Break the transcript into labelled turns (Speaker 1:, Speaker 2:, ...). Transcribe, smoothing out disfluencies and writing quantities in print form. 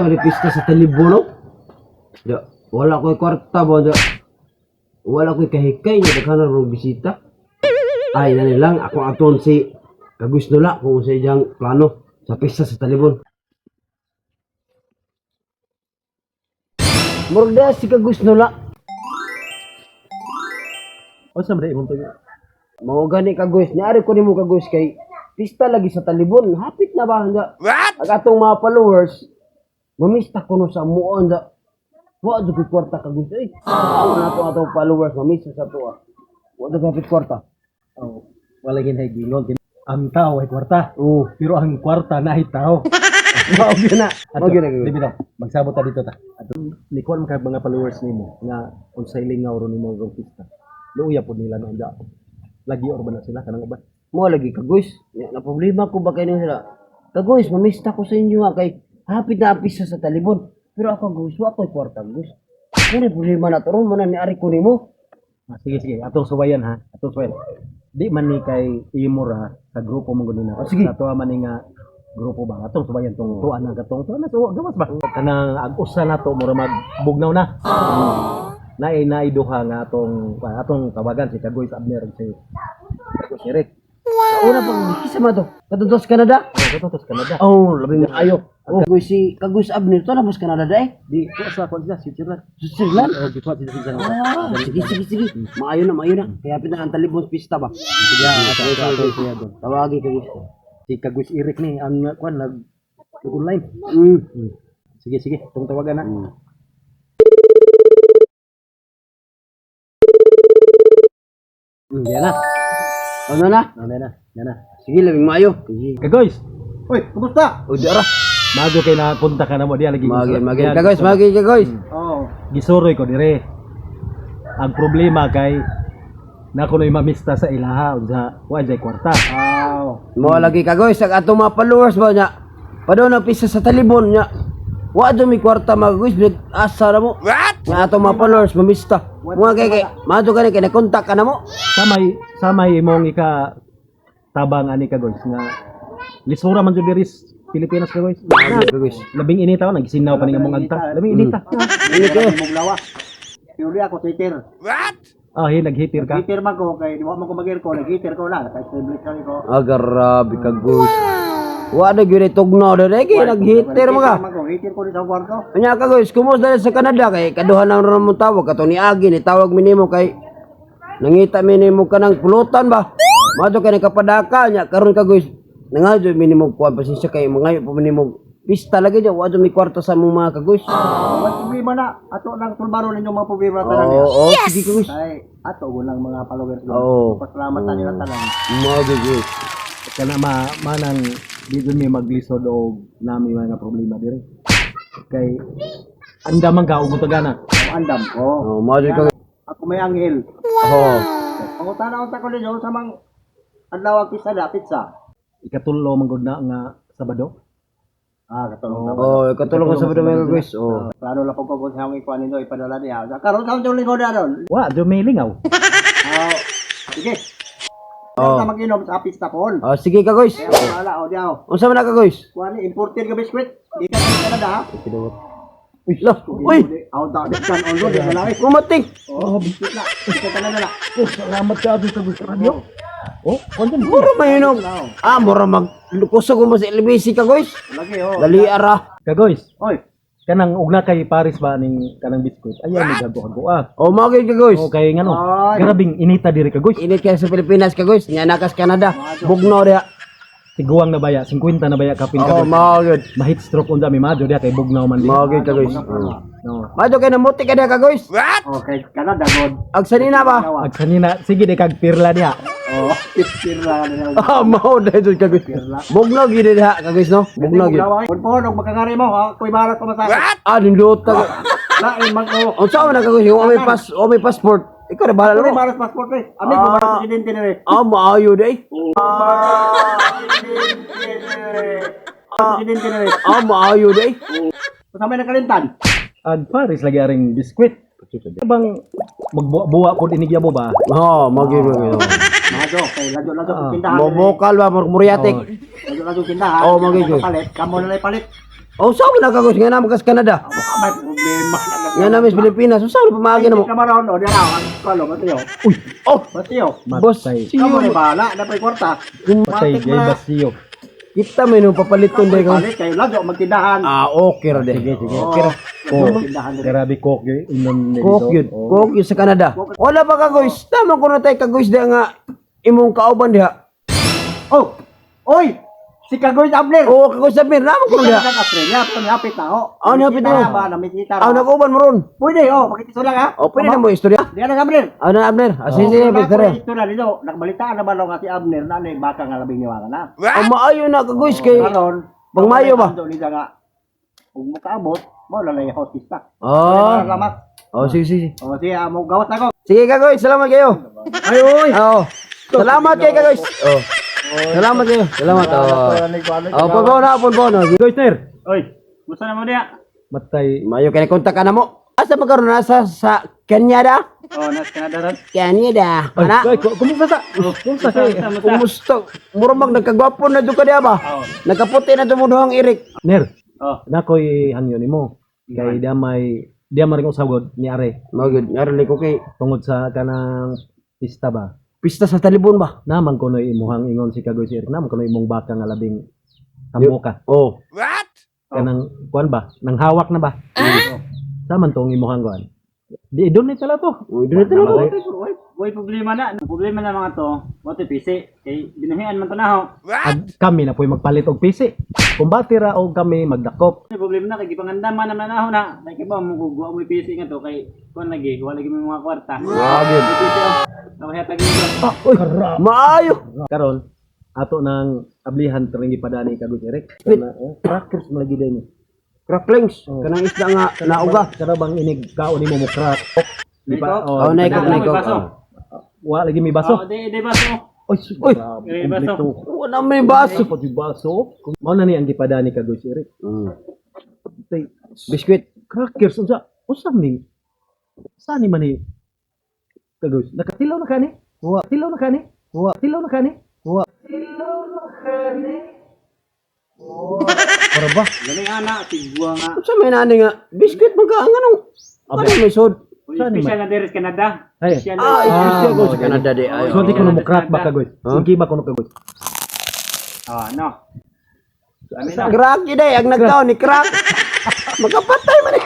Speaker 1: ni pista sa Talibono. Ya, wala ko'y kwarta ba da. Wala ko'y kahikay nga daghanan ro bisita. Ay nani lang ako aton si Kagus Nula kung sa iyang plano sa pista sa Talibon. Murda si Kagus Nula.
Speaker 2: O sa mga imong tuyo.
Speaker 1: Mao gani Kagus, niari ko nimo Kagus kay pista lagi sa Talibon. Hapit na ba handa? Ang atong mga followers, mamista ko no sa muon da. Wa do kwarta Kagus. Ay, na to atong followers mamista sa to. Wa do kapit kwarta.
Speaker 2: Oh, wala ginay gingon. Ang tao ay kwarta.
Speaker 1: Oo.
Speaker 2: Pero ang kwarta na ay tao.
Speaker 1: Mao gina. Mao gina.
Speaker 2: Dibitaw, magsabot ta dito ta. Ato likuan man kay mga followers nimo nga unsay lingaw ron nimo og pista. Luya pud nila na anda. Lagi or ba na sila kanang uban?
Speaker 1: Mo lagi Kagus. Na problema ko ba kay sila? Kagus, mamista ko sa inyo nga kay hapit na pista sa Talibon. Pero ako Kagus, wa ko'y kwarta Kagus. Ano problema na to ron man ni ari ko nimo?
Speaker 2: Ah, sige sige, atong subayan ha. Atong subayan. Di man ni kay imura sa grupo mong gunina.
Speaker 1: Oh, sige.
Speaker 2: Sa tuwa man ni nga grupo ba atong subayan tong tuwa na katong tuwa na tuwa gawas ba kanang ag-usa na to mura magbugnaw na. Naay duha nga atong tawagan si Kagoy Abner si Kagoy Eric.
Speaker 1: Una pang kisa man to. Katutos Canada.
Speaker 2: Katutos Canada.
Speaker 1: Oh, labi na ayo. Oh, Kagus Abner to na bus Canada dai.
Speaker 2: Di ko sa konsa si Switzerland.
Speaker 1: Switzerland.
Speaker 2: Oh, gitwa si Switzerland.
Speaker 1: Ah, sige. Maayo na. Kaya pita ang Talibon pista ba?
Speaker 2: Sige,
Speaker 1: Tawagi Kagus.
Speaker 2: si Kagoy Eric ni ang kwan online. Sige, tong tawagan na.
Speaker 1: Yan na. Ano na?
Speaker 2: Yan na.
Speaker 1: Sige, labing maayo. Sige.
Speaker 2: Kagoy. Hoy, kumusta?
Speaker 1: O, di ara.
Speaker 2: Mago kay napunta ka na mo diya lagi.
Speaker 1: Magi.
Speaker 2: Yan.
Speaker 1: Kagus.
Speaker 2: Oh. Gisuroy ko dire. Ang problema kay nakunoy mamista sa ilaha unsa wa jay kwarta.
Speaker 1: Mo lagi Kagus, ang atong mga followers ba niya? Padon ang pista sa Talibon niya. Wa do mi kwarta Kagus, asa na mo. Nga atong mga followers mamista. Mga kay mato ka kay na-contact ka na mo.
Speaker 2: Samay imong ika tabang ani Kagoy nga lisura man jud diri Pilipinas Kagoy.
Speaker 1: Kagus.
Speaker 2: Labing inita nagisinaw pa ni among agta. Labing inita.
Speaker 1: Ini kayo.
Speaker 3: Muglawa. Yuri ako Twitter.
Speaker 2: Ah, naghitir ka.
Speaker 3: Twitter man ko kay di mo man ko magir ko, nag-Twitter ko lang kay public kami ko.
Speaker 1: Grabe Kagus. Wa na gyud tugnaw dere kay naghiter mo ka.
Speaker 3: Hitir ko sa kwarto.
Speaker 1: Anya Kagus, kumusta sa Canada kay kaduha nang ron mo tawag kato ni Agi ni tawag mi nimo kay nangita mi nimo kanang pulutan ba. Mato kay nakapadaka nya karon Kagus. Nangadyo mi nimo kuan pasensya kay mangayo pa nimo pista lagi dyan. Wa mi kwarta sa mong mga Kagus.
Speaker 3: Wala problema na. Ato lang tulbaro ninyo mga problema tanan.
Speaker 1: Oo, sige Kagus.
Speaker 3: Ay, ato gulang mga followers ko.
Speaker 1: Oo.
Speaker 3: Pasalamat ta nila tanan.
Speaker 1: Mo Kagus.
Speaker 2: Kana manang di dun mi maglisod og nami mga problema dire. Kay andam man ka og tagana.
Speaker 3: Andam. Oh.
Speaker 1: Oh, mo Kagus.
Speaker 3: Ako may anghel.
Speaker 1: Oh.
Speaker 3: Ang tanaw ta ko ninyo sa mang adlaw pizza da pizza.
Speaker 2: Ikatullo man gud na nga Sabado.
Speaker 3: Katulong na.
Speaker 1: Oh, katulong ka sa mga Kagus. Oh.
Speaker 3: Plano lang ko kung sa ikuan ninyo ipadala niya. Karon sa yung lingkod na ron.
Speaker 2: Wa do may lingaw.
Speaker 3: Sige.
Speaker 1: Oh.
Speaker 3: Ano mag-inom sa pista pon?
Speaker 1: Oh, sige Kagus.
Speaker 3: Kaya wala o diaw.
Speaker 1: Unsa man na Kagus?
Speaker 3: Kuan ni imported ka biskwit. Di ka sa Canada ha.
Speaker 1: Uy, lah. Uy,
Speaker 3: Aw da kan on do di malaki.
Speaker 1: kumating.
Speaker 3: Oh, biskwit na. Biskwit na na.
Speaker 2: Salamat ka sa radio. Oh, konten
Speaker 1: Mura mahinog. Mura maglukusog mo sa LBC Kagus.
Speaker 3: Lagi oh.
Speaker 1: Dali ara.
Speaker 2: Kagoy.
Speaker 3: Oy.
Speaker 2: Kanang ugna kay Paris ba ning kanang biskuit. Ayan ni gago
Speaker 1: Oh, magid Kagus.
Speaker 2: Oh, kay ngano.
Speaker 3: Ay.
Speaker 2: Grabing inita diri Kagoy.
Speaker 1: Init kaya sa Pilipinas Kagus. Nya nakas Canada. Bugno dia.
Speaker 2: Tiguang na baya, 50 na baya kapin
Speaker 1: Oh,
Speaker 2: Kagoy.
Speaker 1: magid.
Speaker 2: Mahit stroke unsa mi madyo dia kay bugnaw man di.
Speaker 1: Magid Kagus.
Speaker 2: No.
Speaker 1: Mato kay namuti ka dia Kagus.
Speaker 3: Okay, Canada god.
Speaker 1: Ag sanina ba?
Speaker 2: Ag sanina sige de kag pirla dia.
Speaker 3: Oh, pira na.
Speaker 1: Mao dahil Kagus. Bugno gid dia Kagus no. Bugno gid.
Speaker 3: Pon og makangari mo ha. Kuy barat ko masakit.
Speaker 1: Nindot ta.
Speaker 3: Lain mag ko.
Speaker 1: Unsa man na Kagus? Yung may passport. Ikaw na bahala
Speaker 3: Kuy
Speaker 1: mo.
Speaker 3: barat passport eh. Ami ko barat presidente ni.
Speaker 1: Maayo day.
Speaker 3: Presidente ni.
Speaker 1: Maayo day.
Speaker 3: Sa may nakalintan.
Speaker 2: Ag Paris lagi aring biskuit. Bang magbuwa po inigya mo ba?
Speaker 1: Magid.
Speaker 3: Majo, kay lajo tindahan.
Speaker 1: Mo bokal ba muriatik.
Speaker 3: Lajo tindahan.
Speaker 1: Oh, magiging.
Speaker 3: Palit, kamo na palit.
Speaker 1: Oh, saan na kagoys nga naman kas Canada?
Speaker 3: May problema na lang.
Speaker 1: Nga namin sa Pilipinas. So, saan pamagi na mo?
Speaker 3: Kamaron, o, di na, ang kalo, Mateo.
Speaker 1: Uy, oh,
Speaker 3: Mateo.
Speaker 1: boss,
Speaker 2: Matay.
Speaker 3: Kamu
Speaker 1: siyo.
Speaker 3: ni bahala, na pa'y kwarta.
Speaker 2: Matay gay basiyo.
Speaker 1: Kita may nung papaliton day ko.
Speaker 3: Palit kayo lang, o, magtindahan.
Speaker 1: Okay ra de.
Speaker 2: Sige, sige.
Speaker 3: Oo.
Speaker 1: Okay ra.
Speaker 3: Magtindahan din.
Speaker 2: Grabe coke yun. Inom nila
Speaker 1: Coke yun.
Speaker 2: Oo.
Speaker 1: Coke yun sa Canada. Wala pa kagoys. Tama ko na tayo kagoys diha nga imong kauban diha.
Speaker 3: Oh! Oy! Si Kagoy Abner!
Speaker 1: Oo, kagoys sabi. Naman ko na diha.
Speaker 3: Australia, ito nihapit na ho.
Speaker 1: Ah, nihapit na ho.
Speaker 3: Ba, namikita
Speaker 1: Ah, nag-uban mo ron.
Speaker 3: Pwede, oh, pakitiso lang ha.
Speaker 1: O, pwede na mo istorya.
Speaker 3: Di na Abner.
Speaker 1: Ah, na Abner. Ah, sige, sige,
Speaker 3: Ito
Speaker 1: pwede
Speaker 3: na dito, nagbalitaan naman ako si Abner na ano baka nga labing niwaga na.
Speaker 1: Ah, maayo na kagoys kay.
Speaker 3: Karon,
Speaker 1: Pang Mayo ba?
Speaker 3: Doon niya nga, kung makaabot, mo lalay host stock.
Speaker 1: Ah.
Speaker 3: Salamat.
Speaker 1: Oh, sige, sige.
Speaker 3: O, sige, mo gawat na ko.
Speaker 1: Sige kagoys, salamat kayo.
Speaker 3: Ay, oy!
Speaker 1: Oo. Salamat kayo kagoys. Oh. Salamat kayo. Salamat. Oh, po na, po na.
Speaker 2: Guys, Ner.
Speaker 3: Oy, gusto na mo niya?
Speaker 2: Matay.
Speaker 1: Mayo kay kontak ka na mo. Asa pa karon nasa sa Canada?
Speaker 3: Oh, nas Canada ron.
Speaker 1: Canada.
Speaker 2: Ay,
Speaker 1: Ana.
Speaker 2: guys, kumusta sa? Kumusta sa?
Speaker 1: Kumusta? Murag nagkagwapo na duka diya ba?
Speaker 3: Oh.
Speaker 1: Nagkaputi na tumuduhang Eric.
Speaker 2: Ner.
Speaker 3: Oh.
Speaker 2: Nakoy hangyo nimo. Kay dia maring usagod ni Are
Speaker 1: Magud, narili ko kay
Speaker 2: tungod sa kanang pista ba.
Speaker 1: pista sa talibon ba?
Speaker 2: Naman kuno imuhang ingon si Kagoy Sir. Naman kuno imong baka nga labing tambo ka.
Speaker 1: Oh.
Speaker 2: Kanang kuan ba? Nang hawak na ba? Saman tong imuhang kuan. Di doon ni tala to.
Speaker 1: Uy, dili na ko.
Speaker 3: Way problema na. Problema na mga to. What PC? Kay binuhian man to na ho.
Speaker 2: Kami na po'y magpalit og PC. Kung batira og kami magdakop.
Speaker 3: May problema na kay gipangandaman naman na ho na. Kay ba mo guguha mo yung PC nga to kay kuan lagi, wala lagi may mga kwarta.
Speaker 1: Agad.
Speaker 3: PC oh. Nawahata gyud.
Speaker 1: Uy, maayo.
Speaker 2: Karon ato nang ablihan turing gipadani Kagoy Eric. Crackers mo lagi din.
Speaker 1: Cracklings. Kanang isda nga nauga.
Speaker 2: Kada bang inig kaon nimo mo crack. Di ba?
Speaker 1: Oh, naikot, naikot.
Speaker 2: Wa lagi may
Speaker 3: Oh,
Speaker 2: baso.
Speaker 3: di baso.
Speaker 2: Oy,
Speaker 1: Uy,
Speaker 3: may baso.
Speaker 1: Wala may baso.
Speaker 2: Pati baso. Mao na ni ang gipadani Kagoy Eric. Tay
Speaker 1: Biskuit.
Speaker 2: crackers unsa ni? Saan ni man ni? Kagoy, nakatilaw na kani? Wa, tilaw na kani? Wa, tilaw na kani? Wa. Para ba?
Speaker 3: Gani ana sigwa nga.
Speaker 1: Sa may nani nga, biskuit man ka ang anong. Ano may sod?
Speaker 2: Saan ni
Speaker 3: Special na deres Canada.
Speaker 2: Ay.
Speaker 3: Special
Speaker 1: Ah,
Speaker 3: na.
Speaker 1: ito ko sa Canada di. Ay,
Speaker 2: So di ko na mo crack ba Kagoy? Sige ba ko na Kagoy?
Speaker 3: Ah, no. Ano na?
Speaker 1: Crack yun eh. Ang nagtaon ni crack. Magkapatay man eh.